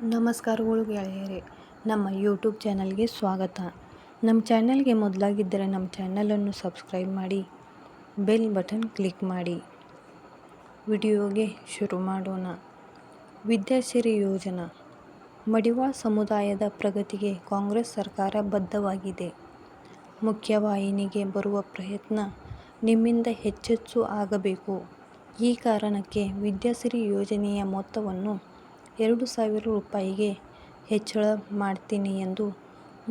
ನಮಸ್ಕಾರಗಳು ಗೆಳೆಯರೇ, ನಮ್ಮ ಯೂಟ್ಯೂಬ್ ಚಾನಲ್ಗೆ ಸ್ವಾಗತ. ನಮ್ಮ ಚಾನಲ್ಗೆ ಮೊದಲಾಗಿದ್ದರೆ ನಮ್ಮ ಚಾನಲನ್ನು ಸಬ್ಸ್ಕ್ರೈಬ್ ಮಾಡಿ, ಬೆಲ್ ಬಟನ್ ಕ್ಲಿಕ್ ಮಾಡಿ. ವಿಡಿಯೋಗೆ ಶುರು ಮಾಡೋಣ. ವಿದ್ಯಾಸಿರಿ ಯೋಜನಾ ಮಡಿವಾಳ ಸಮುದಾಯದ ಪ್ರಗತಿಗೆ ಕಾಂಗ್ರೆಸ್ ಸರ್ಕಾರ ಬದ್ಧವಾಗಿದೆ. ಮುಖ್ಯವಾಹಿನಿಗೆ ಬರುವ ಪ್ರಯತ್ನ ನಿಮ್ಮಿಂದ ಹೆಚ್ಚೆಚ್ಚು ಆಗಬೇಕು. ಈ ಕಾರಣಕ್ಕೆ ವಿದ್ಯಾಸಿರಿ ಯೋಜನೆಯ ಮೊತ್ತವನ್ನು 2,000 ರೂಪಾಯಿಗೆ ಹೆಚ್ಚಳ ಮಾಡ್ತೀನಿ ಎಂದು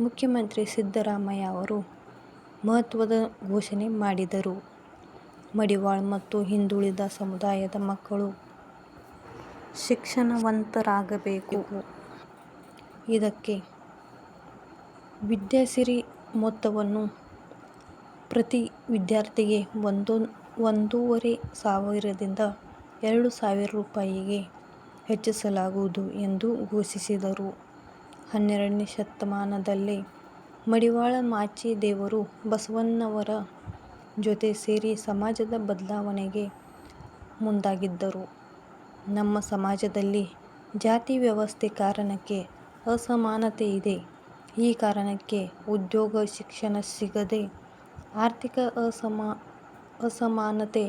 ಮುಖ್ಯಮಂತ್ರಿ ಸಿದ್ದರಾಮಯ್ಯ ಅವರು ಮಹತ್ವದ ಘೋಷಣೆ ಮಾಡಿದರು. ಮಡಿವಾಳ ಮತ್ತು ಹಿಂದುಳಿದ ಸಮುದಾಯದ ಮಕ್ಕಳು ಶಿಕ್ಷಣವಂತರಾಗಬೇಕು. ಇದಕ್ಕೆ ವಿದ್ಯಾಸಿರಿ ಮೊತ್ತವನ್ನು ಪ್ರತಿ ವಿದ್ಯಾರ್ಥಿಗೆ 1,500ರಿಂದ 2,000 ರೂಪಾಯಿಗೆ ಹೆಚ್ಚಿಸಲಾಗುವುದು ಎಂದು ಘೋಷಿಸಿದರು. 12ನೇ ಶತಮಾನದಲ್ಲೇ ಮಡಿವಾಳ ಮಾಚಿದೇವರು ಬಸವಣ್ಣನವರ ಜೊತೆ ಸೇರಿ ಸಮಾಜದ ಬದಲಾವಣೆಗೆ ಮುಂದಾಗಿದ್ದರು. ನಮ್ಮ ಸಮಾಜದಲ್ಲಿ ಜಾತಿ ವ್ಯವಸ್ಥೆ ಕಾರಣಕ್ಕೆ ಅಸಮಾನತೆ ಇದೆ. ಈ ಕಾರಣಕ್ಕೆ ಉದ್ಯೋಗ ಶಿಕ್ಷಣ ಸಿಗದೆ ಆರ್ಥಿಕ ಅಸಮಾನತೆ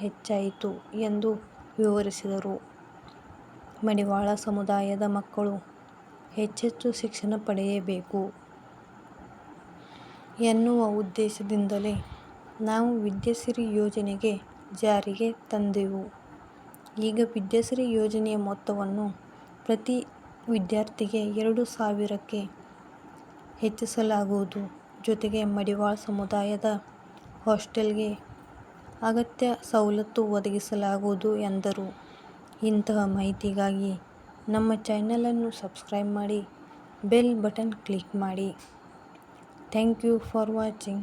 ಹೆಚ್ಚಾಯಿತು ಎಂದು ವಿವರಿಸಿದರು. ಮಡಿವಾಳ ಸಮುದಾಯದ ಮಕ್ಕಳು ಹೆಚ್ಚೆಚ್ಚು ಶಿಕ್ಷಣ ಪಡೆಯಬೇಕು ಎನ್ನುವ ಉದ್ದೇಶದಿಂದಲೇ ನಾವು ವಿದ್ಯಾಸಿರಿ ಯೋಜನೆ ಜಾರಿಗೆ ತಂದೆವು. ಈಗ ವಿದ್ಯಾಸಿರಿ ಯೋಜನೆಯ ಮೊತ್ತವನ್ನು ಪ್ರತಿ ವಿದ್ಯಾರ್ಥಿಗೆ 2,000ಕ್ಕೆ ಹೆಚ್ಚಿಸಲಾಗುವುದು. ಜೊತೆಗೆ ಮಡಿವಾಳ ಸಮುದಾಯದ ಹಾಸ್ಟೆಲ್ಗೆ ಅಗತ್ಯ ಸವಲತ್ತು ಒದಗಿಸಲಾಗುವುದು ಎಂದರು. ಇಂತಹ ಮಾಹಿತಿಗಾಗಿ ನಮ್ಮ ಚಾನಲನ್ನು ಸಬ್ಸ್ಕ್ರೈಬ್ ಮಾಡಿ, ಬೆಲ್ ಬಟನ್ ಕ್ಲಿಕ್ ಮಾಡಿ. Thank you for watching.